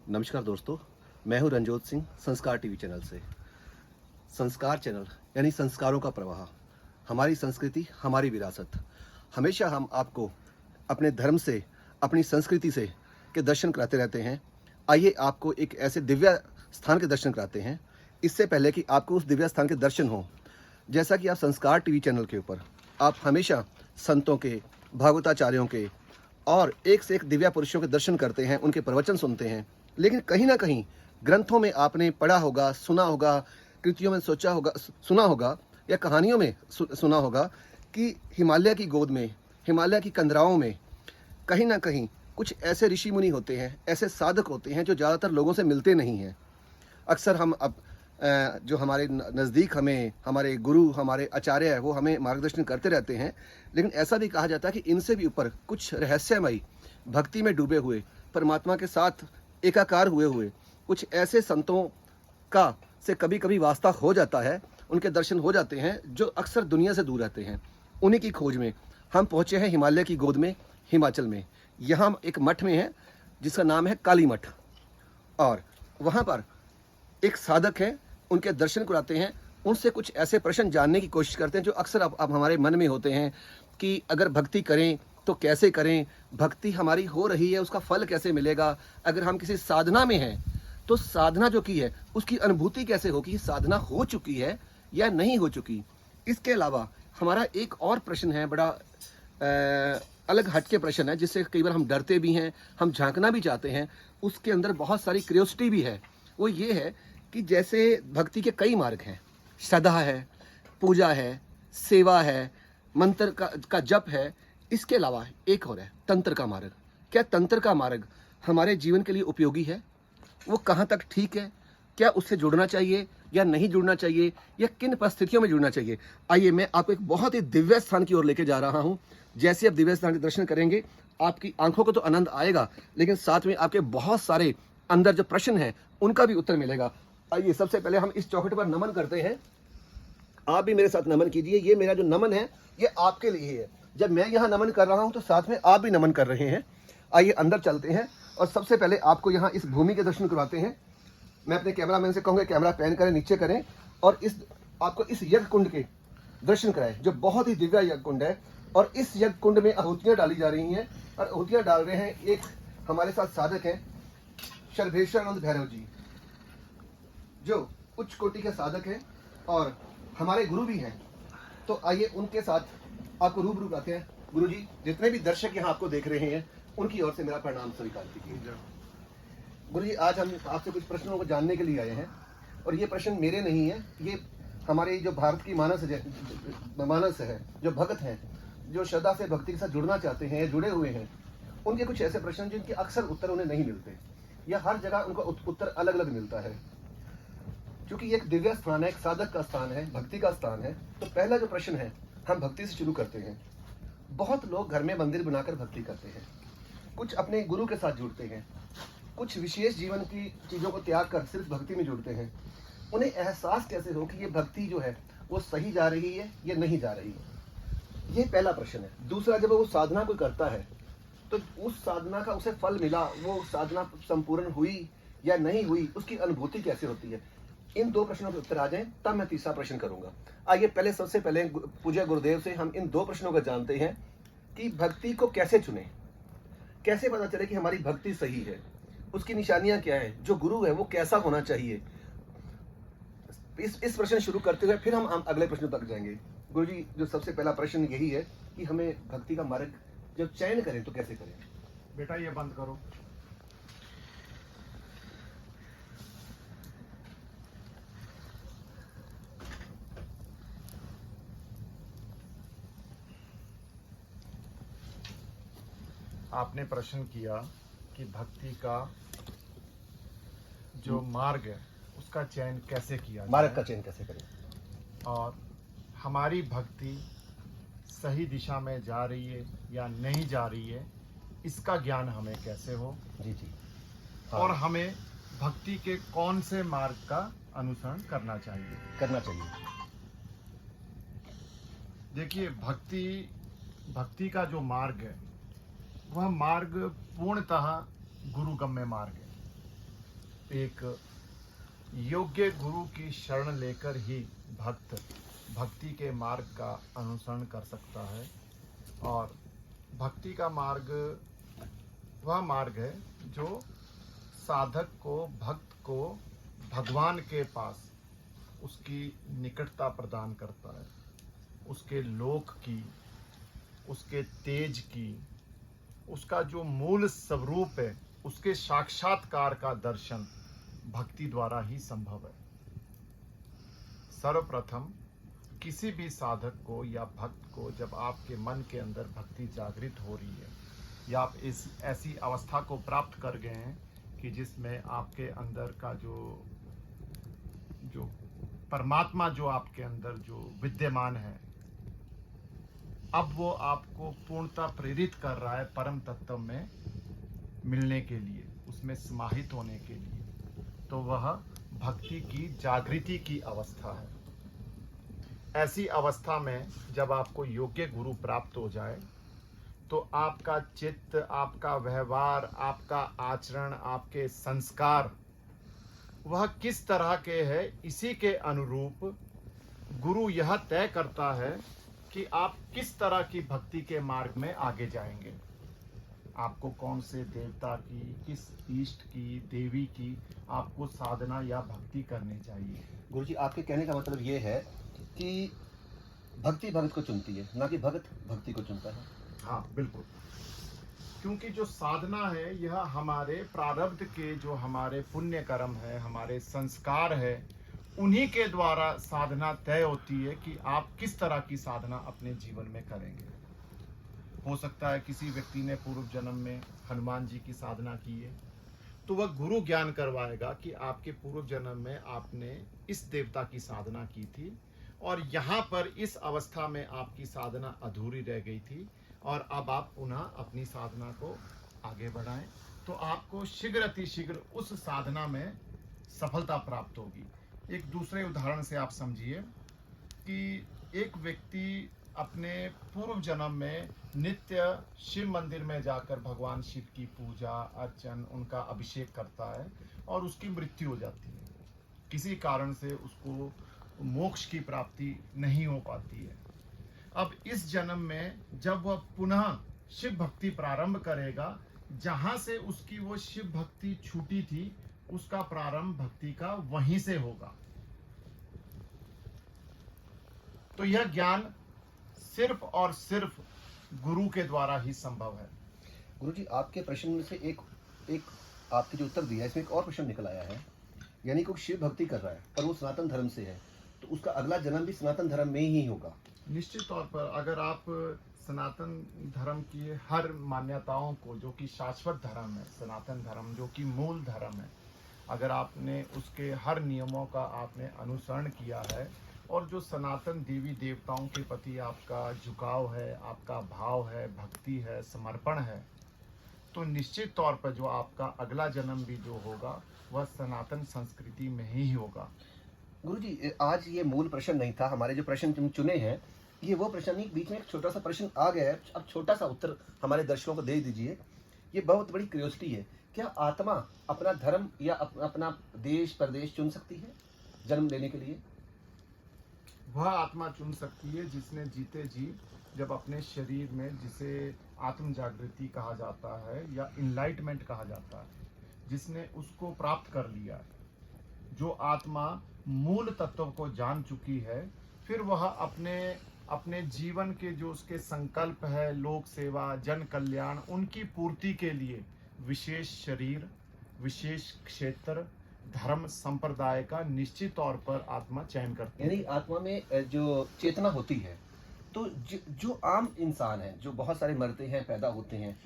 नमस्कार दोस्तों, मैं हूं रंजोत सिंह संस्कार टीवी चैनल से। संस्कार चैनल यानी संस्कारों का प्रवाह, हमारी संस्कृति, हमारी विरासत। हमेशा हम आपको अपने धर्म से, अपनी संस्कृति से के दर्शन कराते रहते हैं। आइए आपको एक ऐसे दिव्य स्थान के दर्शन कराते हैं। इससे पहले कि आपको उस दिव्य स्थान के दर्शन हो, जैसा कि आप संस्कार टीवी चैनल के ऊपर आप हमेशा संतों के, भागवताचार्यों के और एक से एक दिव्य पुरुषों के दर्शन करते हैं, उनके प्रवचन सुनते हैं। लेकिन कहीं ना कहीं ग्रंथों में आपने पढ़ा होगा, सुना होगा, कृतियों में सोचा होगा, सुना होगा या कहानियों में सुना होगा कि हिमालय की गोद में, हिमालय की कंदराओं में कहीं ना कहीं कुछ ऐसे ऋषि मुनि होते हैं, ऐसे साधक होते हैं जो ज़्यादातर लोगों से मिलते नहीं हैं। अक्सर हम अब जो हमारे नज़दीक हमें हमारे गुरु, हमारे आचार्य है, वो हमें मार्गदर्शन करते रहते हैं। लेकिन ऐसा भी कहा जाता है कि इनसे भी ऊपर कुछ रहस्यमयी भक्ति में डूबे हुए, परमात्मा के साथ एकाकार हुए हुए कुछ ऐसे संतों का से कभी कभी वास्ता हो जाता है, उनके दर्शन हो जाते हैं, जो अक्सर दुनिया से दूर रहते हैं। उन्हीं की खोज में हम पहुँचे हैं हिमालय की गोद में, हिमाचल में। यहाँ एक मठ में है जिसका नाम है काली मठ, और वहाँ पर एक साधक है, उनके दर्शन कराते हैं। उनसे कुछ ऐसे प्रश्न जानने की कोशिश करते हैं जो अक्सर अब हमारे मन में होते हैं कि अगर भक्ति करें तो कैसे करें, भक्ति हमारी हो रही है उसका फल कैसे मिलेगा, अगर हम किसी साधना में हैं तो साधना जो की है उसकी अनुभूति कैसे होगी, साधना हो चुकी है या नहीं हो चुकी। इसके अलावा हमारा एक और प्रश्न है, बड़ा अलग हटके प्रश्न है, जिससे कई बार हम डरते भी हैं, हम झांकना भी चाहते हैं। उसके अंदर बहुत सारी क्यूरियोसिटी भी है। वो ये है कि जैसे भक्ति के कई मार्ग हैं, श्रद्धा है, पूजा है, सेवा है, मंत्र का जप है। इसके अलावा एक और है तंत्र का मार्ग। क्या तंत्र का मार्ग हमारे जीवन के लिए उपयोगी है? वो कहाँ तक ठीक है? क्या उससे जुड़ना चाहिए या नहीं जुड़ना चाहिए, या किन परिस्थितियों में जुड़ना चाहिए? आइए मैं आपको एक बहुत ही दिव्य स्थान की ओर लेके जा रहा हूँ। जैसे आप दिव्य स्थान के दर्शन करेंगे, आपकी आंखों को तो आनंद आएगा, लेकिन साथ में आपके बहुत सारे अंदर जो प्रश्न हैं उनका भी उत्तर मिलेगा। आइए सबसे पहले हम इस चौखट पर नमन करते हैं। आप भी मेरे साथ नमन कीजिए। ये मेरा जो नमन है ये आपके लिए है। जब मैं यहाँ नमन कर रहा हूँ तो साथ में आप भी नमन कर रहे हैं। आइए अंदर चलते हैं और सबसे पहले आपको यहाँ इस भूमि के दर्शन करवाते हैं। मैं अपने कैमरामैन से कहूँगा कैमरा पैन करें, नीचे करें, और आपको इस यज्ञ कुंड के दर्शन कराएं, जो बहुत ही दिव्य यज्ञ कुंड है। और इस यज्ञ कुंड में आहुतियाँ डाली जा रही हैं, और आहुतियाँ डाल रहे हैं एक हमारे साथ साधक हैं, शर्भेश्वरानंद भैरव जी, जो उच्च कोटि के साधक हैं और हमारे गुरु भी हैं। तो आइए उनके साथ आपको रूबरू कराते हैं। गुरु जी, जितने भी दर्शक यहाँ आपको देख रहे हैं उनकी ओर से मेरा प्रणाम स्वीकार कीजिए। गुरु जी, आज हम आपसे कुछ प्रश्नों को जानने के लिए आए हैं, और ये प्रश्न मेरे नहीं है, ये हमारे जो भारत की मानस है, जो भक्त हैं, जो श्रद्धा से भक्ति के साथ जुड़ना चाहते हैं, जुड़े हुए हैं, उनके कुछ ऐसे प्रश्न जिनके अक्सर उत्तर उन्हें नहीं मिलते, या हर जगह उनका उत्तर अलग अलग मिलता है। क्योंकि ये एक दिव्य स्थान है, एक साधक का स्थान है, भक्ति का स्थान है। तो पहला जो प्रश्न है, हम भक्ति से शुरू करते हैं। बहुत लोग घर में मंदिर बनाकर भक्ति करते हैं, कुछ अपने गुरु के साथ जुड़ते हैं, कुछ विशेष जीवन की चीज़ों को त्याग कर सिर्फ भक्ति में जुड़ते हैं। उन्हें एहसास कैसे हो कि ये भक्ति जो है वो सही जा रही है या नहीं जा रही है? ये पहला प्रश्न है। दूसरा, जब वो साधना कोई करता है तो उस साधना का उसे फल मिला, वो साधना संपूर्ण हुई या नहीं हुई, उसकी अनुभूति कैसे होती है? इन दो प्रश्नों के उत्तर आ जाएं, तब मैं तीसरा प्रश्न करूंगा। आइए पहले सबसे पहले पूज्य गुरुदेव से हम इन दो प्रश्नों को जानते हैं कि भक्ति को कैसे चुने, कैसे पता चले कि हमारी भक्ति सही है, उसकी निशानियां क्या है, जो गुरु है वो कैसा होना चाहिए। इस प्रश्न शुरू करते हुए फिर हम अगले प्रश्न तक जाएंगे। गुरु जी, जो सबसे पहला प्रश्न यही है कि हमें भक्ति का मार्ग जब चयन करें तो कैसे करें? बेटा ये बंद करो। आपने प्रश्न किया कि भक्ति का जो मार्ग है उसका चयन कैसे किया जाए, मार्ग का चयन कैसे करें, और हमारी भक्ति सही दिशा में जा रही है या नहीं जा रही है, इसका ज्ञान हमें कैसे हो। जी जी। और हमें भक्ति के कौन से मार्ग का अनुसरण करना चाहिए। देखिए, भक्ति का जो मार्ग है वह मार्ग पूर्णतः गुरुगम्य मार्ग है। एक योग्य गुरु की शरण लेकर ही भक्त भक्ति के मार्ग का अनुसरण कर सकता है। और भक्ति का मार्ग वह मार्ग है जो साधक को, भक्त को भगवान के पास उसकी निकटता प्रदान करता है, उसके लोक की, उसके तेज की, उसका जो मूल स्वरूप है, उसके साक्षात्कार का दर्शन भक्ति द्वारा ही संभव है। सर्वप्रथम किसी भी साधक को या भक्त को जब आपके मन के अंदर भक्ति जागृत हो रही है या आप इस ऐसी अवस्था को प्राप्त कर गए हैं कि जिसमें आपके अंदर का जो परमात्मा जो आपके अंदर जो विद्यमान है, अब वो आपको पूर्णतः प्रेरित कर रहा है परम तत्व में मिलने के लिए, उसमें समाहित होने के लिए, तो वह भक्ति की जागृति की अवस्था है। ऐसी अवस्था में जब आपको योग्य गुरु प्राप्त हो जाए तो आपका चित्त, आपका व्यवहार, आपका आचरण, आपके संस्कार वह किस तरह के है, इसी के अनुरूप गुरु यह तय करता है कि आप किस तरह की भक्ति के मार्ग में आगे जाएंगे। आपको कौन से देवता की, किस इष्ट की, देवी की आपको साधना या भक्ति करनी चाहिए। गुरुजी, आपके कहने का मतलब ये है कि भक्ति भगत को चुनती है, ना कि भगत भक्ति को चुनता है। हाँ, बिल्कुल। क्योंकि जो साधना है यह हमारे प्रारब्ध के, जो हमारे पुण्य कर्म है, हमारे संस्कार है, उन्हीं के द्वारा साधना तय होती है कि आप किस तरह की साधना अपने जीवन में करेंगे। हो सकता है किसी व्यक्ति ने पूर्व जन्म में हनुमान जी की साधना की है, तो वह गुरु ज्ञान करवाएगा कि आपके पूर्व जन्म में आपने इस देवता की साधना की थी और यहाँ पर इस अवस्था में आपकी साधना अधूरी रह गई थी और अब आप पुनः अपनी साधना को आगे बढ़ाएं, तो आपको शीघ्र अतिशीघ्र उस साधना में सफलता प्राप्त होगी। एक दूसरे उदाहरण से आप समझिए कि एक व्यक्ति अपने पूर्व जन्म में नित्य शिव मंदिर में जाकर भगवान शिव की पूजा अर्चन, उनका अभिषेक करता है और उसकी मृत्यु हो जाती है। किसी कारण से उसको मोक्ष की प्राप्ति नहीं हो पाती है। अब इस जन्म में जब वह पुनः शिव भक्ति प्रारंभ करेगा, जहां से उसकी वो शिव भक्ति छूटी थी, उसका प्रारंभ भक्ति का वहीं से होगा। तो यह ज्ञान सिर्फ और सिर्फ गुरु के द्वारा ही संभव है। गुरुजी, आपके प्रश्न में से एक आपके जो उत्तर दिया है, इसमें एक और प्रश्न निकल आया है। यानी कोई शिव भक्ति कर रहा है पर वो सनातन धर्म से है, तो उसका अगला जन्म भी सनातन धर्म में ही होगा। निश्चित तौर पर अगर आप सनातन धर्म की हर मान्यताओं को, जो कि शाश्वत धर्म है, सनातन धर्म जो कि मूल धर्म है, अगर आपने उसके हर नियमों का आपने अनुसरण किया है और जो सनातन देवी देवताओं के प्रति आपका झुकाव है, आपका भाव है, भक्ति है, समर्पण है, तो निश्चित तौर पर जो आपका अगला जन्म भी जो होगा वह सनातन संस्कृति में ही होगा। गुरुजी, आज ये मूल प्रश्न नहीं था, हमारे जो प्रश्न तुम चुने हैं ये वो प्रश्न नहीं, बीच में एक छोटा सा प्रश्न आ गया है। अब छोटा सा उत्तर हमारे दर्शकों को दे दीजिए। ये बहुत बड़ी क्यूरियोसिटी है, क्या आत्मा अपना धर्म या अपना देश प्रदेश चुन सकती है जन्म लेने के लिए? वह आत्मा चुन सकती है जिसने जीते जी जब अपने शरीर में, जिसे आत्म जागृति कहा जाता है या इनलाइटमेंट कहा जाता है, जिसने उसको प्राप्त कर लिया है, जो आत्मा मूल तत्व को जान चुकी है, फिर वह अपने जीवन के जो उसके संकल्प है, लोक सेवा, जन कल्याण, उनकी पूर्ति के लिए विशेष शरीर, विशेष क्षेत्र, धर्म, संप्रदाय का निश्चित तौर पर आत्मा चयन करती है। यानी आत्मा में जो चेतना होती है, तो जो आम इंसान है, जो बहुत सारे मरते हैं, पैदा होते हैं,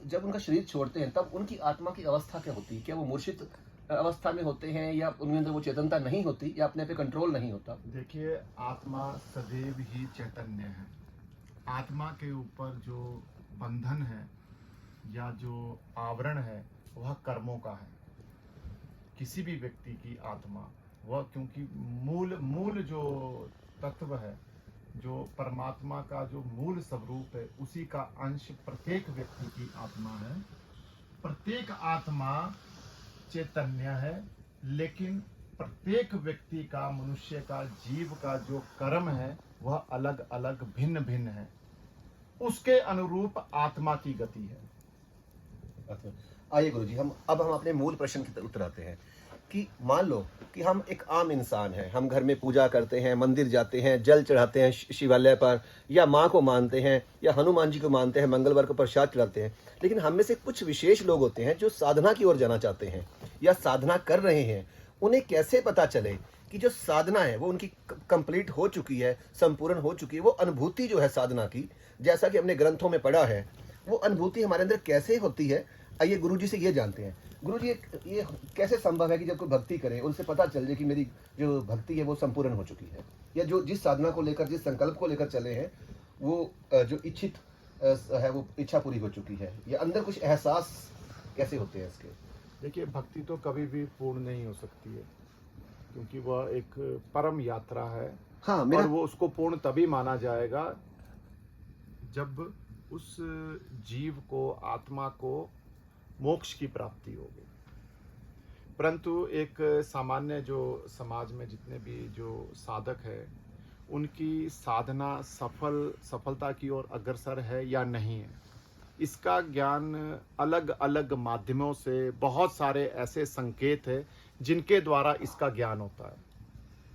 जब उनका शरीर छोड़ते हैं तब उनकी आत्मा की अवस्था क्या होती है? क्या वो मूर्छित अवस्था में होते हैं या उनके अंदर वो चेतनता नहीं होती या अपने पे कंट्रोल नहीं होता? देखिए, आत्मा सदैव ही चैतन्य है। आत्मा के ऊपर जो बंधन है या जो आवरण है वह कर्मों का है। किसी भी व्यक्ति की आत्मा, वह क्योंकि मूल जो तत्व है, जो परमात्मा का जो मूल स्वरूप है, उसी का अंश प्रत्येक व्यक्ति की आत्मा है। प्रत्येक आत्मा चैतन्य है, लेकिन प्रत्येक व्यक्ति का, मनुष्य का, जीव का जो कर्म है वह अलग अलग भिन्न भिन्न है। उसके अनुरूप आत्मा की गति है। आइए गुरुजी, हम अपने मूल प्रश्न की तरफ उत्तर आते हैं कि मान लो कि हम एक आम इंसान हैं, हम घर में पूजा करते हैं, मंदिर जाते हैं, जल चढ़ाते हैं शिवालय पर, या माँ को मानते हैं, या हनुमान जी को मानते हैं, मंगलवार को प्रसाद चढ़ाते हैं। लेकिन हम में से कुछ विशेष लोग होते हैं जो साधना की ओर जाना चाहते हैं या साधना कर रहे हैं। उन्हें कैसे पता चले कि जो साधना है वो उनकी कंप्लीट हो चुकी है, संपूर्ण हो चुकी है? वो अनुभूति जो है साधना की, जैसा कि हमने ग्रंथों में पढ़ा है, वो अनुभूति हमारे अंदर कैसे होती है? आइए गुरुजी से ये जानते हैं। गुरुजी, ये कैसे संभव है कि जब कोई भक्ति करे उनसे पता चल जाए कि मेरी जो भक्ति है वो संपूर्ण हो चुकी है, या जो जिस साधना को लेकर, जिस संकल्प को लेकर चले हैं, वो जो इच्छित है वो इच्छा पूरी हो चुकी है, या अंदर कुछ एहसास कैसे होते हैं इसके? देखिए, भक्ति तो कभी भी पूर्ण नहीं हो सकती है, क्योंकि वह एक परम यात्रा है। हाँ, और वो उसको पूर्ण तभी माना जाएगा जब उस जीव को, आत्मा को मोक्ष की प्राप्ति होगी। परंतु एक सामान्य जो समाज में जितने भी जो साधक है, उनकी साधना सफलता की ओर अग्रसर है या नहीं है, इसका ज्ञान अलग अलग माध्यमों से, बहुत सारे ऐसे संकेत है जिनके द्वारा इसका ज्ञान होता है,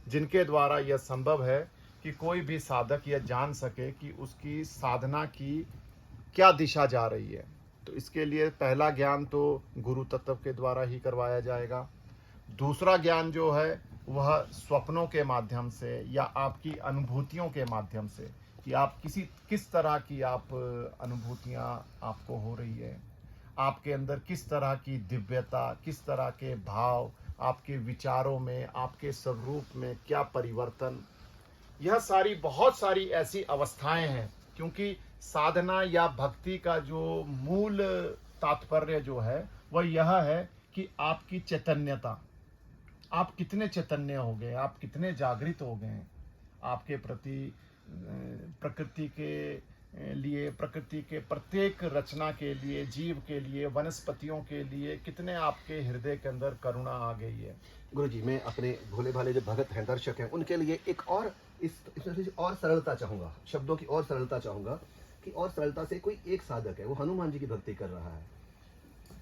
जिनके द्वारा यह संभव है कि कोई भी साधक यह जान सके कि उसकी साधना की क्या दिशा जा रही है। तो इसके लिए पहला ज्ञान तो गुरु तत्व के द्वारा ही करवाया जाएगा। दूसरा ज्ञान जो है वह स्वप्नों के माध्यम से या आपकी अनुभूतियों के माध्यम से, कि आप किस तरह की आप अनुभूतियां आपको हो रही है, आपके अंदर किस तरह की दिव्यता, किस तरह के भाव, आपके विचारों में, आपके स्वरूप में क्या परिवर्तन, यह सारी बहुत सारी ऐसी अवस्थाएं हैं। क्योंकि साधना या भक्ति का जो मूल तात्पर्य जो है वह यह है कि आपकी चैतन्यता, आप कितने चैतन्य हो गए, आप कितने जागृत हो गए हैं, आपके प्रति प्रकृति के लिए, प्रकृति के प्रत्येक रचना के लिए, जीव के लिए, वनस्पतियों के लिए कितने आपके हृदय के अंदर करुणा आ गई है। गुरुजी, मैं अपने भोले भाले जो भगत हैं, दर्शक हैं, उनके लिए एक और इसमें और सरलता चाहूँगा, शब्दों की और सरलता चाहूँगा कि और सरलता से कोई एक साधक है, वो हनुमान जी की भक्ति कर रहा है,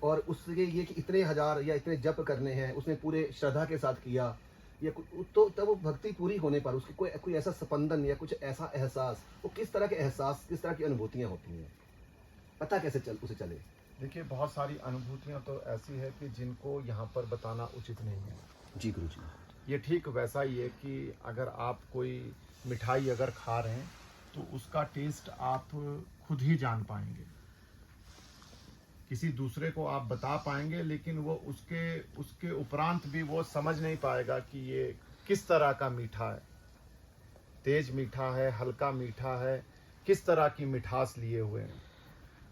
और उसके ये कि इतने हजार या इतने जप करने हैं, उसने पूरे श्रद्धा के साथ किया, या तो तब वो भक्ति पूरी होने पर उसकी कोई ऐसा स्पंदन या कुछ ऐसा एहसास, वो किस तरह के एहसास, किस तरह की अनुभूतियाँ होती हैं, पता कैसे उसे चले? देखिए, बहुत सारी अनुभूतियाँ तो ऐसी है कि जिनको यहाँ पर बताना उचित नहीं है। जी गुरुजी। ये ठीक वैसा ही है कि अगर आप कोई मिठाई अगर खा रहे हैं तो उसका टेस्ट आप खुद ही जान पाएंगे, किसी दूसरे को आप बता पाएंगे, लेकिन वो उसके उपरांत भी वो समझ नहीं पाएगा कि ये किस तरह का मीठा है, तेज मीठा है, हल्का मीठा है, किस तरह की मिठास लिए हुए हैं।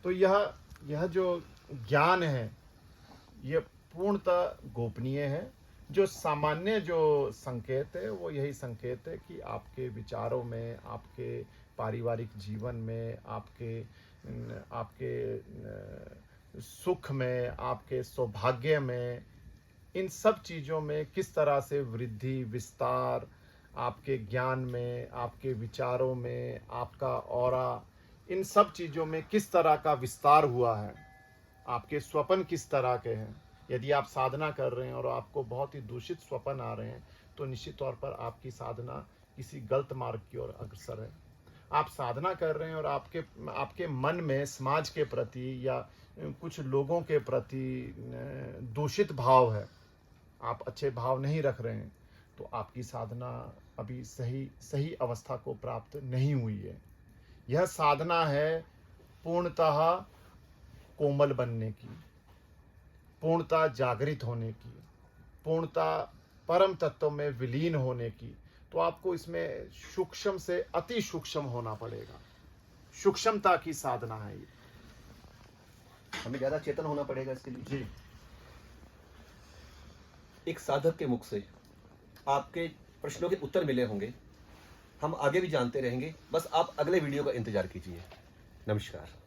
तो यह जो ज्ञान है ये पूर्णतः गोपनीय है। जो सामान्य जो संकेत है वो यही संकेत है कि आपके विचारों में, आपके पारिवारिक जीवन में, आपके सुख में, आपके सौभाग्य में, इन सब चीज़ों में किस तरह से वृद्धि, विस्तार, आपके ज्ञान में, आपके विचारों में, आपका ऑरा, इन सब चीज़ों में किस तरह का विस्तार हुआ है, आपके स्वप्न किस तरह के हैं। यदि आप साधना कर रहे हैं और आपको बहुत ही दूषित स्वप्न आ रहे हैं तो निश्चित तौर पर आपकी साधना किसी गलत मार्ग की ओर अग्रसर है। आप साधना कर रहे हैं और आपके मन में समाज के प्रति या कुछ लोगों के प्रति दूषित भाव है, आप अच्छे भाव नहीं रख रहे हैं, तो आपकी साधना अभी सही अवस्था को प्राप्त नहीं हुई है। यह साधना है पूर्णतः कोमल बनने की, पूर्णतः जागृत होने की, पूर्णतः परम तत्व में विलीन होने की। तो आपको इसमें सूक्ष्म से अति सूक्ष्म होना पड़ेगा, सूक्ष्मता की साधना है ये। हमें ज्यादा चेतन होना पड़ेगा इसके लिए। जी, एक साधक के मुख से आपके प्रश्नों के उत्तर मिले होंगे, हम आगे भी जानते रहेंगे, बस आप अगले वीडियो का इंतजार कीजिए। नमस्कार।